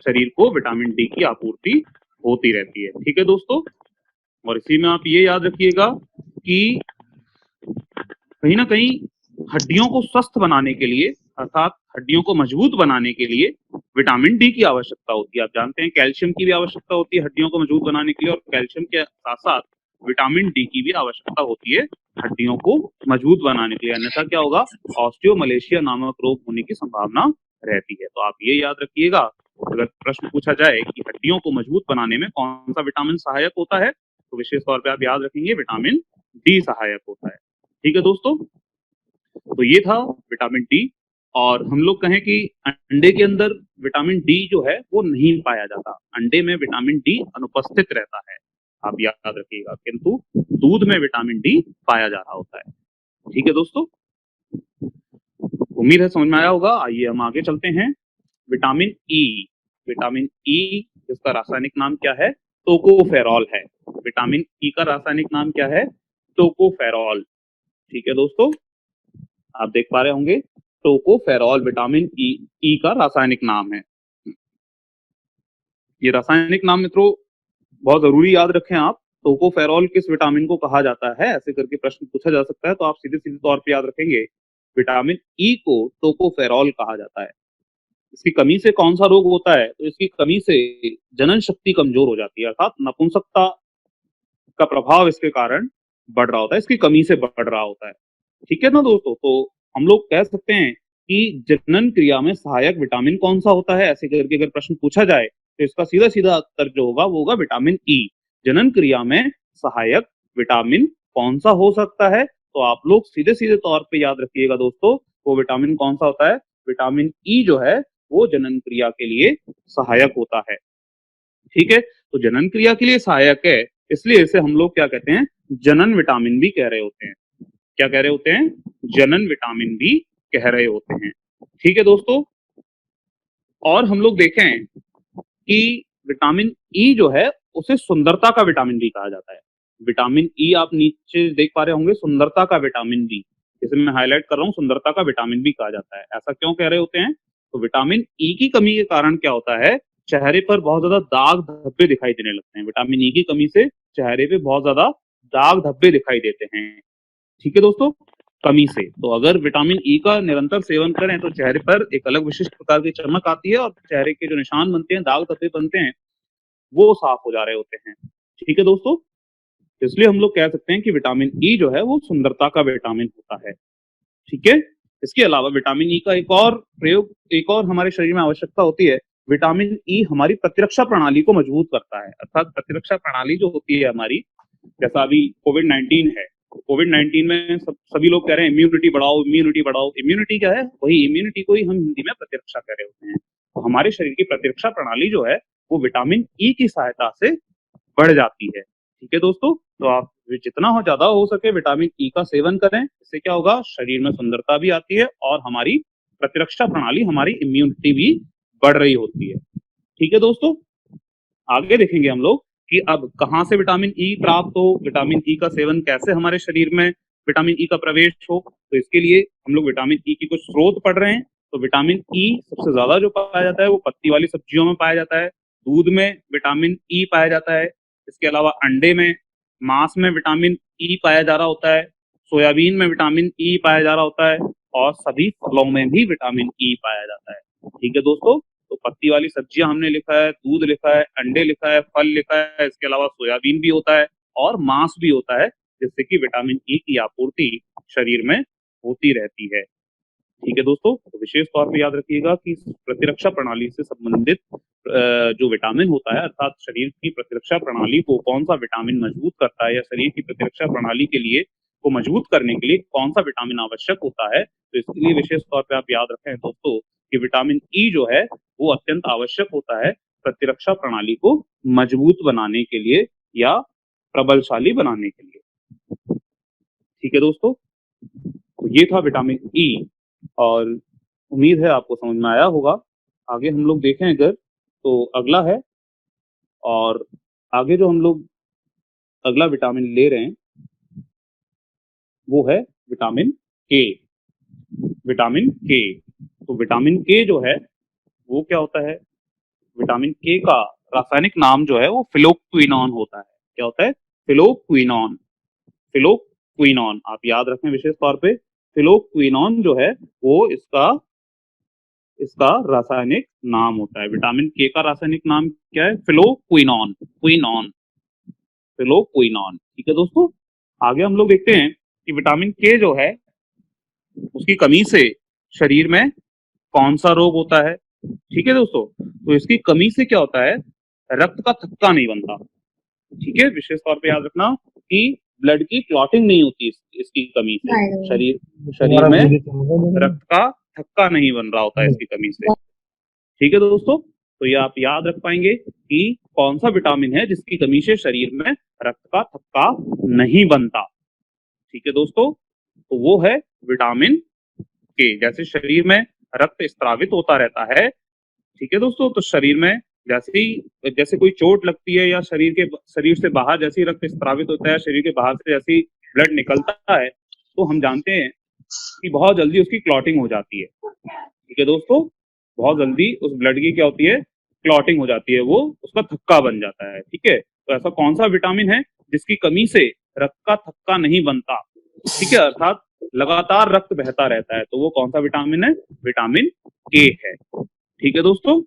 शरीर को विटामिन डी की आपूर्ति होती रहती है। ठीक है दोस्तों, और इसी में आप ये याद रखिएगा कि कहीं ना कहीं हड्डियों को स्वस्थ बनाने के लिए, अर्थात हड्डियों को मजबूत बनाने के लिए विटामिन डी की आवश्यकता होती है। आप जानते हैं कैल्शियम की भी आवश्यकता होती है हड्डियों को मजबूत बनाने के लिए, और कैल्शियम के साथ साथ विटामिन डी की भी आवश्यकता होती है हड्डियों को मजबूत बनाने के लिए। अन्यथा क्या होगा? ऑस्टियोमलेशिया नामक रोग होने की संभावना रहती है। तो आप ये याद रखिएगा, अगर प्रश्न पूछा जाए कि हड्डियों को मजबूत बनाने में कौन सा विटामिन सहायक होता है, तो विशेष तौर पे आप याद रखेंगे विटामिन डी सहायक होता है। ठीक है दोस्तों, तो ये था विटामिन डी। और हम लोग कहें कि अंडे के अंदर विटामिन डी जो है वो नहीं पाया जाता। अंडे में विटामिन डी अनुपस्थित रहता है, आप याद रखिएगा, किंतु दूध में विटामिन डी पाया जा रहा होता है। ठीक है दोस्तों, उम्मीद है समझ में आया होगा। आइए हम आगे चलते हैं। Vitamin E. विटामिन ई इसका रासायनिक नाम क्या है? टोकोफेरॉल है। विटामिन ई का रासायनिक नाम क्या है? टोकोफेरॉल। ठीक है दोस्तों, आप देख पा रहे होंगे टोकोफेरॉल विटामिन ई का रासायनिक नाम है। ये रासायनिक नाम मित्रों बहुत जरूरी याद रखें आप। टोकोफेरॉल किस विटामिन को कहा जाता है, ऐसे करके प्रश्न पूछा जा सकता है, तो आप सीधे सीधे तौर पे याद रखेंगे विटामिन ई को टोकोफेरॉल कहा जाता है। इसकी कमी से कौन सा रोग होता है, तो इसकी कमी से जनन शक्ति कमजोर हो जाती है, अर्थात नपुंसकता का प्रभाव इसके कारण बढ़ रहा होता है, इसकी कमी से बढ़ रहा होता है। ठीक है ना दोस्तों, तो हम लोग कह सकते हैं कि जनन क्रिया में सहायक विटामिन कौन सा होता है, ऐसे करके अगर प्रश्न पूछा जाए तो इसका सीधा सीधा उत्तर जो होगा वो होगा विटामिन ई। जनन क्रिया में सहायक विटामिन कौन सा हो सकता है, तो आप लोग सीधे सीधे तौर पे याद रखिएगा दोस्तों, वो विटामिन कौन सा होता है, विटामिन ई जो है वो जनन क्रिया के लिए सहायक होता है। ठीक है, तो जनन क्रिया के लिए सहायक है, इसलिए इसे हम लोग क्या कहते हैं, जनन विटामिन भी कह रहे होते हैं। क्या कह रहे होते हैं, जनन विटामिन भी कह रहे होते हैं। ठीक है दोस्तों, और हम लोग देखें कि विटामिन ई जो है उसे सुंदरता का विटामिन भी कहा जाता है। विटामिन ई आप नीचे देख पा रहे होंगे, सुंदरता का विटामिन बी, इसे मैं हाईलाइट कर रहा हूँ, सुंदरता का विटामिन भी कहा जाता है। ऐसा क्यों कह रहे होते हैं, तो विटामिन ई की कमी के कारण क्या होता है, चेहरे पर बहुत ज्यादा दाग धब्बे दिखाई देने लगते हैं। विटामिन ई की कमी से चेहरे पे बहुत ज्यादा दाग धब्बे दिखाई देते हैं। ठीक है दोस्तों, कमी से। तो अगर विटामिन ई का निरंतर सेवन करें तो चेहरे पर एक अलग विशिष्ट प्रकार की चमक आती है और चेहरे के जो निशान बनते हैं, दाग धब्बे बनते हैं, वो साफ हो जा रहे होते हैं। ठीक है दोस्तों, इसलिए हम लोग कह सकते हैं कि विटामिन ई जो है वो सुंदरता का विटामिन होता है। ठीक है, इसके अलावा विटामिन ई का एक और प्रयोग, एक और हमारे शरीर में आवश्यकता होती है। विटामिन ई हमारी प्रतिरक्षा प्रणाली को मजबूत करता है, अर्थात प्रतिरक्षा प्रणाली जो होती है हमारी, जैसा अभी कोविड-19 है, कोविड-19 में सभी लोग कह रहे हैं इम्यूनिटी बढ़ाओ, इम्यूनिटी बढ़ाओ। इम्यूनिटी क्या है, वही इम्यूनिटी को ही हम हिंदी में प्रतिरक्षा कह रहे होते हैं। तो हमारे शरीर की प्रतिरक्षा प्रणाली जो है वो विटामिन ई की सहायता से बढ़ जाती है। ठीक है दोस्तों, तो आप जितना हो ज्यादा हो सके विटामिन ई का सेवन करें, इससे क्या होगा, शरीर में सुंदरता भी आती है और हमारी प्रतिरक्षा प्रणाली, हमारी इम्यूनिटी भी बढ़ रही होती है। ठीक है दोस्तों, आगे देखेंगे हम लोग कि अब कहां से विटामिन ई प्राप्त हो, विटामिन ई का सेवन कैसे हमारे शरीर में विटामिन ई का प्रवेश हो। तो इसके लिए हम लोग विटामिन ई की कुछ स्रोत पढ़ रहे हैं। तो विटामिन ई सबसे ज्यादा जो पाया जाता है वो पत्ती वाली सब्जियों में पाया जाता है, दूध में विटामिन ई पाया जाता है, इसके अलावा अंडे में, मांस में विटामिन ई पाया जा रहा होता है, सोयाबीन में विटामिन ई पाया जा रहा होता है, और सभी फलों में भी विटामिन ई पाया जाता है। ठीक है दोस्तों, तो पत्ती वाली सब्जियां हमने लिखा है, दूध लिखा है, अंडे लिखा है, फल लिखा है, इसके अलावा सोयाबीन भी होता है और मांस भी होता है, जिससे कि विटामिन ई की आपूर्ति शरीर में होती रहती है। ठीक है दोस्तों, तो विशेष तौर पे याद रखिएगा कि प्रतिरक्षा प्रणाली से संबंधित जो विटामिन होता है, अर्थात शरीर की प्रतिरक्षा प्रणाली को कौन सा विटामिन मजबूत करता है, या शरीर की प्रतिरक्षा प्रणाली के लिए को मजबूत करने के लिए कौन सा विटामिन आवश्यक होता है, तो इसके लिए विशेष तौर पे आप याद रखें दोस्तों कि विटामिन ई जो है वो अत्यंत आवश्यक होता है प्रतिरक्षा प्रणाली को मजबूत बनाने के लिए या प्रबलशाली बनाने के लिए। ठीक है दोस्तों, तो ये था विटामिन ई, और उम्मीद है आपको समझ में आया होगा। आगे हम लोग देखें अगर, तो अगला है, और आगे जो हम लोग अगला विटामिन ले रहे हैं वो है विटामिन के। विटामिन के, तो विटामिन के जो है वो क्या होता है, विटामिन के का रासायनिक नाम जो है वो फिलोक्विनोन होता है। क्या होता है, फिलोक्विनोन। फिलोक्विनोन आप याद रखें विशेष तौर पे, फिलोक्विनोन जो है वो इसका इसका रासायनिक नाम होता है। विटामिन के का रासायनिक नाम क्या है, फिलोक्विनोन, क्विनोन, फिलोक्विनोन। ठीक है दोस्तों, आगे हम लोग देखते हैं कि विटामिन के जो है उसकी कमी से शरीर में कौन सा रोग होता है। ठीक है दोस्तों, तो इसकी कमी से क्या होता है, रक्त का थक्का नहीं बनता। ठीक है, विशेष तौर पे याद रखना कि ब्लड की क्लॉटिंग नहीं होती इसकी कमी से, शरीर में रक्त का थक्का नहीं बन रहा होता है इसकी कमी से। ठीक है दोस्तों, तो ये आप याद रख पाएंगे कि कौन सा विटामिन है जिसकी कमी से शरीर में रक्त का थक्का नहीं बनता। ठीक है दोस्तों, तो वो है विटामिन के। जैसे शरीर में रक्त स्त्रावित होता रहता है, ठीक है दोस्तों, तो शरीर में जैसे कोई चोट लगती है या शरीर से बाहर जैसे रक्त स्त्रावित होता है, शरीर के बाहर से जैसे ब्लड निकलता है, तो हम जानते हैं कि बहुत जल्दी उसकी क्लॉटिंग हो जाती है। ठीक है दोस्तों, बहुत जल्दी उस ब्लड की क्या होती है, क्लॉटिंग हो जाती है, वो उसका थक्का बन जाता है। ठीक है, तो ऐसा कौन सा विटामिन है जिसकी कमी से रक्त का थक्का नहीं बनता? ठीक है, अर्थात लगातार रक्त बहता रहता है, तो वो कौन सा विटामिन है? विटामिन के है। ठीक है दोस्तों,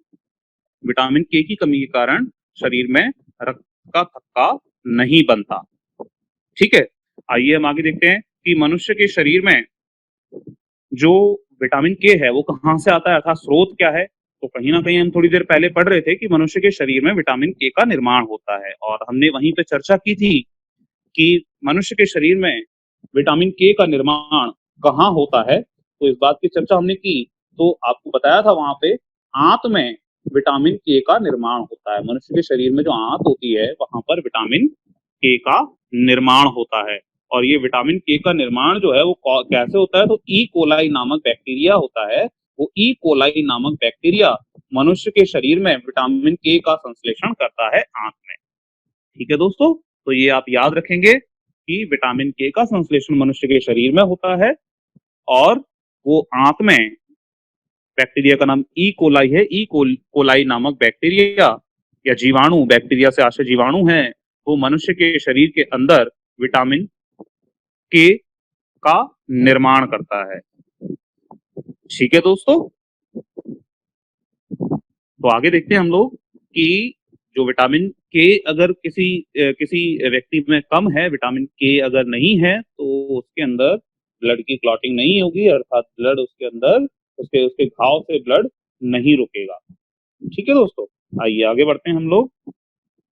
विटामिन के की कमी के कारण शरीर में रक्त का थक्का नहीं बनता। ठीक है, आइए हम आगे देखते हैं कि मनुष्य के शरीर में जो विटामिन के है वो कहाँ से आता है, अर्थात स्रोत क्या है? तो कहीं ना कहीं हम थोड़ी देर पहले पढ़ रहे थे कि मनुष्य के शरीर में विटामिन के का निर्माण होता है, और हमने वहीं पे चर्चा की थी कि मनुष्य के शरीर में विटामिन के का निर्माण कहाँ होता है। तो इस बात की चर्चा हमने की, तो आपको बताया था वहां पे आंत में विटामिन के का निर्माण होता है। मनुष्य के शरीर में जो आंत होती है वहां पर विटामिन के का निर्माण होता है, और ये विटामिन के का निर्माण जो है वो कैसे होता है? तो ई कोलाई नामक बैक्टीरिया होता है, वो ई कोलाई नामक बैक्टीरिया मनुष्य के शरीर में विटामिन के का संश्लेषण करता है आंत में। ठीक है दोस्तों, तो ये आप याद रखेंगे कि विटामिन के का संश्लेषण मनुष्य के शरीर में होता है, और वो आंत में बैक्टीरिया का नाम ई कोलाई है। ई कोलाई नामक बैक्टीरिया या जीवाणु, बैक्टीरिया से आश्रित जीवाणु है, वो मनुष्य के शरीर के अंदर विटामिन के का निर्माण करता है। ठीक है दोस्तों, तो आगे देखते हैं हम लोग कि जो विटामिन के अगर किसी व्यक्ति में कम है, विटामिन के अगर नहीं है, तो उसके अंदर ब्लड की क्लॉटिंग नहीं होगी, अर्थात ब्लड उसके अंदर उसके उसके घाव से ब्लड नहीं रुकेगा। ठीक है दोस्तों, आइए आगे बढ़ते हैं हम लोग।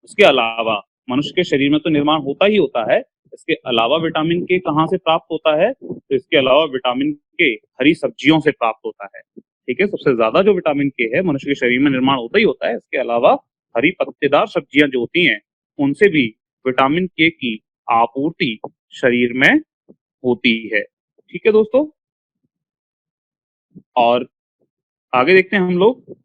इसके अलावा मनुष्य के शरीर में तो निर्माण होता ही होता है, इसके अलावा विटामिन के कहाँ से प्राप्त होता है? तो इसके अलावा विटामिन के हरी सब्जियों से प्राप्त होता है। ठीक है, सबसे ज्यादा जो विटामिन के है मनुष्य के शरीर में निर्माण होता ही होता है, इसके अलावा हरी पत्तेदार सब्जियां जो होती हैं उनसे भी विटामिन के की आपूर्ति शरीर में होती है। ठीक है दोस्तों, और आगे देखते हैं हम लोग।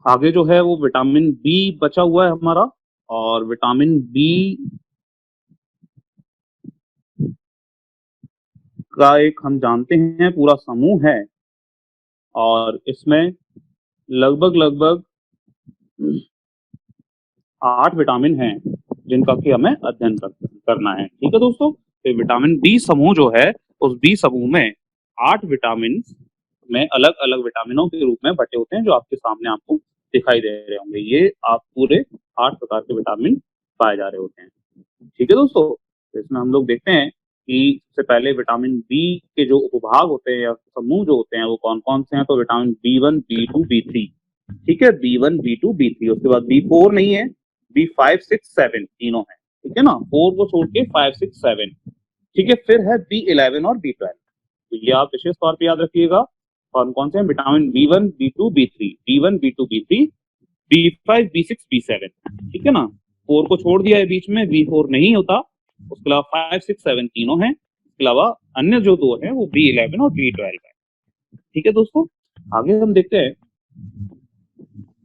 आगे जो है वो विटामिन बी बचा हुआ है हमारा, और विटामिन बी का एक हम जानते हैं पूरा समूह है, और इसमें लगभग लगभग 8 विटामिन हैं जिनका कि हमें अध्ययन करना है। ठीक है दोस्तों, तो विटामिन बी समूह जो है उस बी समूह में 8 विटामिन में अलग अलग विटामिनों के रूप में बटे होते हैं, जो आपके सामने आपको दिखाई दे रहे होंगे। ये आप पूरे 8 प्रकार के विटामिन पाए जा रहे होते हैं। ठीक है दोस्तों, तो इसमें हम लोग देखते हैं कि सबसे पहले विटामिन बी के जो उपभाग होते हैं या समूह जो होते हैं वो कौन कौन से हैं? तो विटामिन B1, B2, B3। ठीक है, B1, B2, B3, उसके बाद B4 नहीं है, B5, 6, 7 तीनों हैं। ठीक है ना, 4 को छोड़ के 5, 6, 7। ठीक है, फिर है B11 और B12, तो ये आप विशेष तौर पे याद रखिएगा। कौन कौन से हैं? Vitamin B1, B2, B3, B1, B2, B3, B5, B6, B7। ठीक है ना, 4 को छोड़ दिया है बीच में, B4 नहीं होता। उसके अलावा 5, 6, 7 तीनों हैं, इसके अलावा अन्य जो 2 हैं वो B11 और B12 है। ठीक है दोस्तों, आगे हम देखते हैं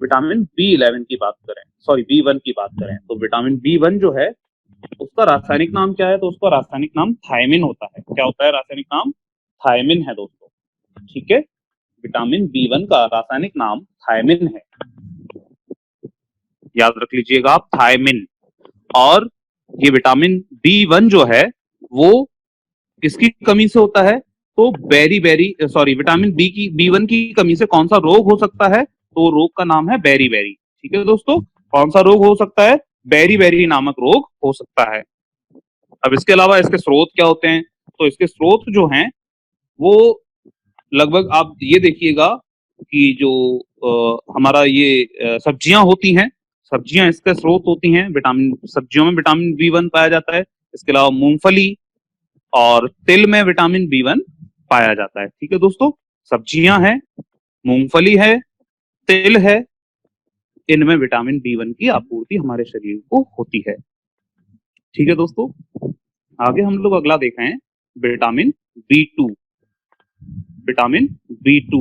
विटामिन B11 की बात करें, सॉरी B1 की बात करें, तो विटामिन B1 जो है उसका रासायनिक नाम क्या है? तो उसका रासायनिक नाम थायमिन होता है। क्या होता है? रासायनिक नाम थायमिन है दोस्तों। ठीक है, विटामिन B1 का रासायनिक नाम थायमिन है, याद रख लीजिएगा आप, थायमिन। और ये विटामिन B1 जो है वो किसकी कमी से होता है? तो विटामिन B1 की कमी से कौन सा रोग हो सकता है? तो रोग का नाम है बेरी। ठीक है दोस्तों, कौन सा रोग हो सकता है? बेरी नामक रोग हो सकता है। अब इसके अलावा इसके स्रोत क्या होते हैं? तो इसके स्रोत जो हैं वो लगभग आप ये देखिएगा कि जो हमारा ये सब्जियां होती हैं, सब्जियां इसके स्रोत होती हैं। विटामिन सब्जियों में विटामिन B1 पाया जाता है। इसके अलावा मूंगफली और तिल में विटामिन B1 पाया जाता है। ठीक है दोस्तों, सब्जियां हैं, मूंगफली है, तिल है, इनमें विटामिन B1 की आपूर्ति हमारे शरीर को होती है। ठीक है दोस्तों, आगे हम लोग अगला देख रहे हैं विटामिन B2। विटामिन B2,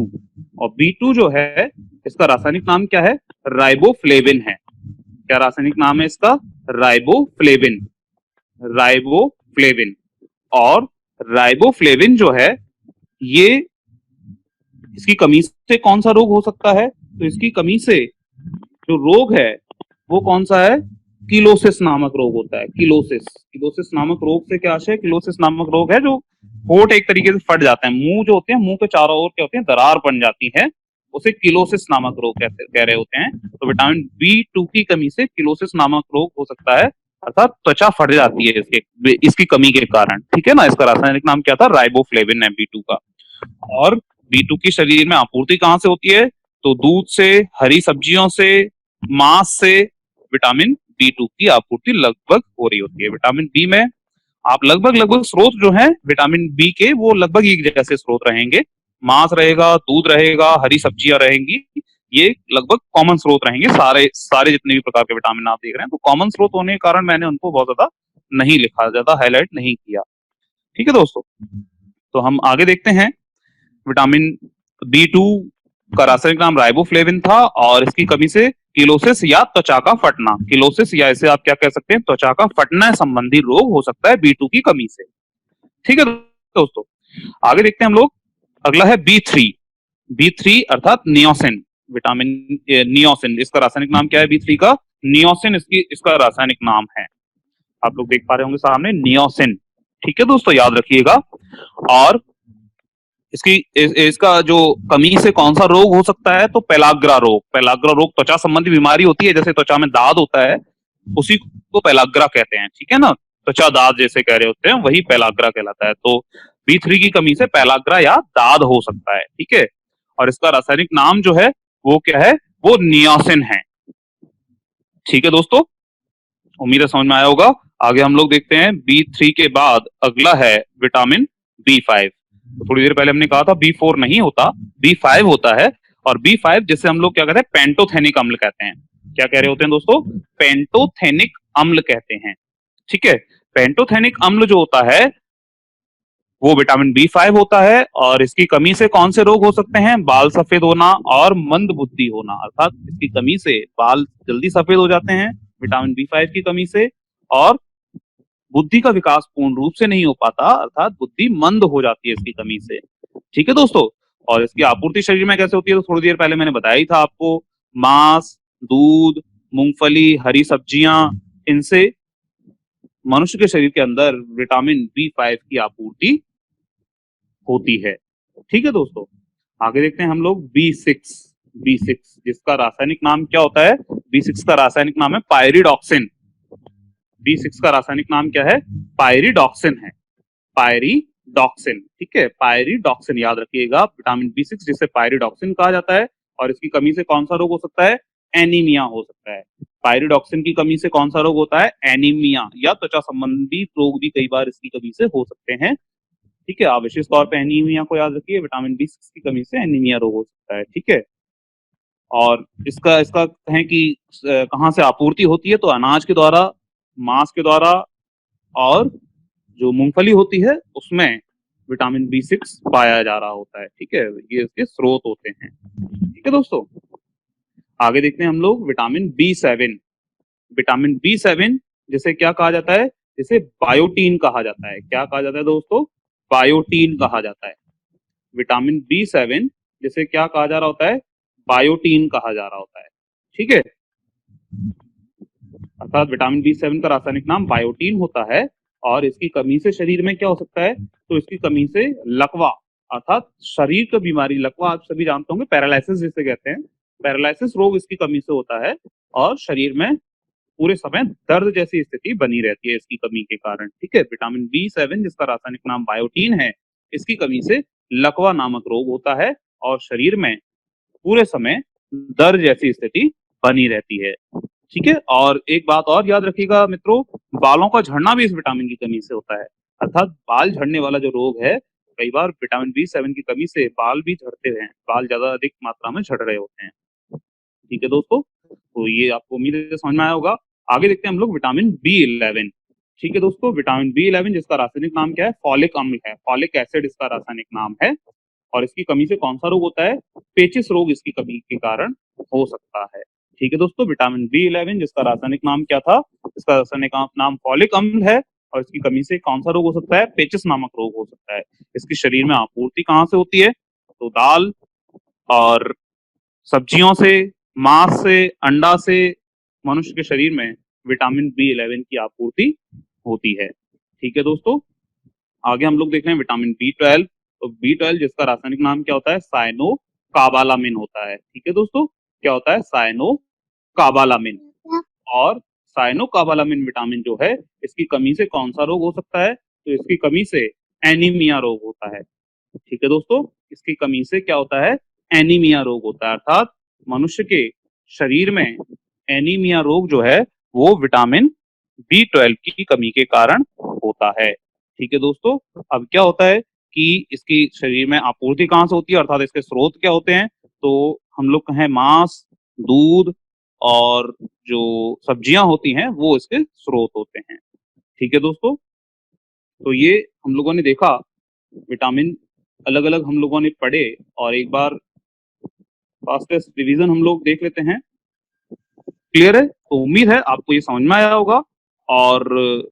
और B2 जो है इसका रासायनिक नाम क्या है? राइबोफ्लेविन है। क्या रासायनिक नाम है इसका? राइबोफ्लेविन। राइबोफ्लेविन, और राइबोफ्लेविन जो है ये इसकी कमी से कौन सा रोग हो सकता है? तो इसकी कमी से जो रोग है वो कौन सा है? किलोसिस नामक रोग होता है। किलोसिस नामक रोग से क्या आशय? किलोसिस नामक रोग है जो होंठ एक तरीके से फट जाते हैं, मुंह जो होते हैं, मुंह के चारों ओर क्या होते हैं, दरार बन जाती है, उसे किलोसिस नामक रोग कह रहे होते हैं। तो विटामिन B2 की कमी से किलोसिस नामक रोग हो सकता है, अर्थात त्वचा फट जाती है इसकी कमी के कारण। ठीक है ना। इसका रासायनिक नाम क्या था? राइबोफ्लेविन है B2 का। और B2 की शरीर में आपूर्ति कहां से होती है? तो दूध से, हरी सब्जियों से, मांस से विटामिन B2 की आपूर्ति लगभग हो रही होती है। विटामिन बी में आप लगभग स्रोत जो है विटामिन बी के वो लगभग एक जैसे स्रोत रहेंगे। मांस रहेगा, दूध रहेगा, हरी सब्जियां रहेंगी, ये लगभग कॉमन स्रोत रहेंगे। सारे सारे जितने भी प्रकार के विटामिन आप देख रहे हैं, तो कॉमन स्रोत होने के कारण मैंने उनको बहुत ज्यादा नहीं लिखा, ज्यादा हाईलाइट नहीं किया। ठीक है दोस्तों, तो हम आगे देखते हैं। विटामिन B2 का रासायनिक नाम राइबोफ्लेविन था और इसकी कमी से किलोसिस या त्वचा का फटना, किलोसिस या इसे आप क्या कह सकते हैं, त्वचा का फटना संबंधी रोग हो सकता है B2 की कमी से। ठीक है दोस्तों, आगे देखते हैं हम लोग। अगला है B3 अर्थात नियोसिन। विटामिन नियोसिन, इसका रासायनिक नाम क्या है B3 का? नियोसिन इसका रासायनिक नाम है। आप लोग देख पा रहे होंगे सामने, नियोसिन। ठीक है दोस्तों, याद रखिएगा। और इसका जो कमी से कौन सा रोग हो सकता है? तो पेलाग्रा रोग त्वचा संबंधी बीमारी होती है, जैसे त्वचा में दाद होता है उसी को पेलाग्रा कहते हैं। ठीक है ना, त्वचा दाद जैसे कह रहे होते हैं, वही पेलाग्रा कहलाता है। तो B3 की कमी से पेलाग्रा या दाद हो सकता है। ठीक है, और इसका रासायनिक नाम जो है वो क्या है? वो नियोसिन है। ठीक है दोस्तों, उम्मीद है समझ में आया होगा। आगे हम लोग देखते हैं B3 के बाद अगला है विटामिन B5। तो थोड़ी देर पहले हमने कहा था B4 नहीं होता, B5 होता है। और B5 जिसे हम लोग क्या कहते हैं? पेंटोथेनिक अम्ल कहते हैं। क्या कह रहे होते हैं दोस्तों? पेंटोथेनिक अम्ल कहते हैं। ठीक है, पेंटोथेनिक अम्ल जो होता है वो विटामिन B5 होता है। और इसकी कमी से कौन से रोग हो सकते हैं? बाल सफेद होना और मंद बुद्धि होना, अर्थात इसकी कमी से बाल जल्दी सफेद हो जाते हैं विटामिन B5 की कमी से, और बुद्धि का विकास पूर्ण रूप से नहीं हो पाता, अर्थात बुद्धि मंद हो जाती है इसकी कमी से। ठीक है दोस्तों, और इसकी आपूर्ति शरीर में कैसे होती है? तो थोड़ी देर पहले मैंने बताया ही था आपको, मांस, दूध, मूंगफली, हरी सब्जियां, इनसे मनुष्य के शरीर के अंदर विटामिन B5 की आपूर्ति होती है। ठीक है दोस्तों, आगे देखते हैं हम लोग B6 जिसका रासायनिक नाम क्या होता है? B6 का रासायनिक नाम है पायरिडॉक्सिन। B6 का रासायनिक नाम क्या है? पायरिडॉक्सिन है, पायरिडॉक्सिन। ठीक है, पायरिडॉक्सिन याद रखिएगा, विटामिन B6 जिसे पायरिडॉक्सिन कहा जाता है। और इसकी कमी से कौन सा रोग हो सकता है? एनीमिया हो सकता है। पायरिडॉक्सिन की कमी से कौन सा रोग होता है? एनीमिया या त्वचा संबंधी रोग भी कई बार इसकी कमी से हो सकते हैं। ठीक है, आप विशेष तौर पे एनीमिया को याद रखिए, विटामिन B6 की कमी से एनीमिया रोग हो सकता है। ठीक है, और इसका इसका कहें कि कहाँ से आपूर्ति होती है? तो अनाज के द्वारा, मांस के द्वारा, और जो मूंगफली होती है उसमें विटामिन B6 पाया जा रहा होता है। ठीक है, ये इसके स्रोत होते हैं। ठीक है दोस्तों, आगे देखते हैं हम लोग विटामिन B7 जिसे क्या कहा जाता है? जिसे बायोटीन कहा जाता है। क्या कहा जाता है दोस्तों? बायोटीन कहा जाता है। विटामिन B7 जिसे क्या कहा जा रहा होता है? बायोटीन कहा जा रहा होता है। ठीक है, अर्थात विटामिन B7 का रासायनिक नाम बायोटीन होता है। और इसकी कमी से शरीर में क्या हो सकता है? तो इसकी कमी से लकवा, अर्थात शरीर का बीमारी, लकवा आप सभी जानते होंगे, पैरालिसिस जिसे कहते हैं, पैरालिसिस रोग इसकी कमी से होता है। और शरीर में पूरे समय दर्द जैसी स्थिति बनी रहती है इसकी कमी के कारण। ठीक है, विटामिन B7 जिसका रासायनिक नाम बायोटीन है, इसकी कमी से लकवा नामक रोग होता है और शरीर में पूरे समय दर्द जैसी स्थिति बनी रहती है। ठीक है, और एक बात और याद रखिएगा मित्रों, बालों का झड़ना भी इस विटामिन की कमी से होता है। अर्थात बाल झड़ने वाला जो रोग है, कई बार विटामिन B7 की कमी से बाल भी झड़ते हैं, बाल ज्यादा अधिक मात्रा में झड़ रहे होते हैं। ठीक है दोस्तों, तो ये आपको उम्मीद है समझ में आया होगा। आगे देखते हैं हम लोग विटामिन B11। ठीक है दोस्तों, विटामिन B11 जिसका रासायनिक नाम क्या है? फॉलिक अम्ल है, फॉलिक एसिड इसका रासायनिक नाम है। और इसकी कमी से कौन सा रोग होता है? पेचिस रोग इसकी कमी के कारण हो सकता है। ठीक है दोस्तों, विटामिन B11 जिसका रासायनिक नाम क्या था? इसका रासायनिक नाम फॉलिक अम्ल है। और इसकी कमी से कौन सा रोग हो सकता है? पेचिस नामक रोग हो सकता है। इसकी शरीर में आपूर्ति कहाँ से होती है? तो दाल, और सब्जियों से, मांस से, अंडा से मनुष्य के शरीर में विटामिन बी 11 की आपूर्ति होती है। ठीक है दोस्तों, आगे हम लोग देख रहे हैं विटामिन बी 12। तो बी 12 जिसका रासायनिक नाम क्या होता है, साइनो काबालामिन होता है। ठीक है दोस्तों, क्या होता है, साइनो काबालामिन। और साइनो काबालामिन विटामिन जो है, इसकी कमी से कौन सा रोग हो सकता है, तो इसकी कमी से एनीमिया रोग होता है। ठीक है दोस्तों, इसकी कमी से क्या होता है, एनीमिया रोग होता है, अर्थात मनुष्य के शरीर में एनीमिया रोग जो है वो विटामिन बी 12 की कमी के कारण होता है। ठीक है दोस्तों, अब क्या होता है कि इसकी शरीर में आपूर्ति कहाँ से होती है, अर्थात इसके स्रोत क्या होते हैं, तो हम लोग कहें मांस, दूध और जो सब्जियां होती हैं वो इसके स्रोत होते हैं। ठीक है दोस्तों, तो ये हम लोगों ने देखा विटामिन अलग अलग हम लोगों ने पढ़े, और एक बार फास्टेस्ट रिवीजन हम लोग देख लेते हैं। क्लियर है, तो उम्मीद है आपको ये समझ में आया होगा। और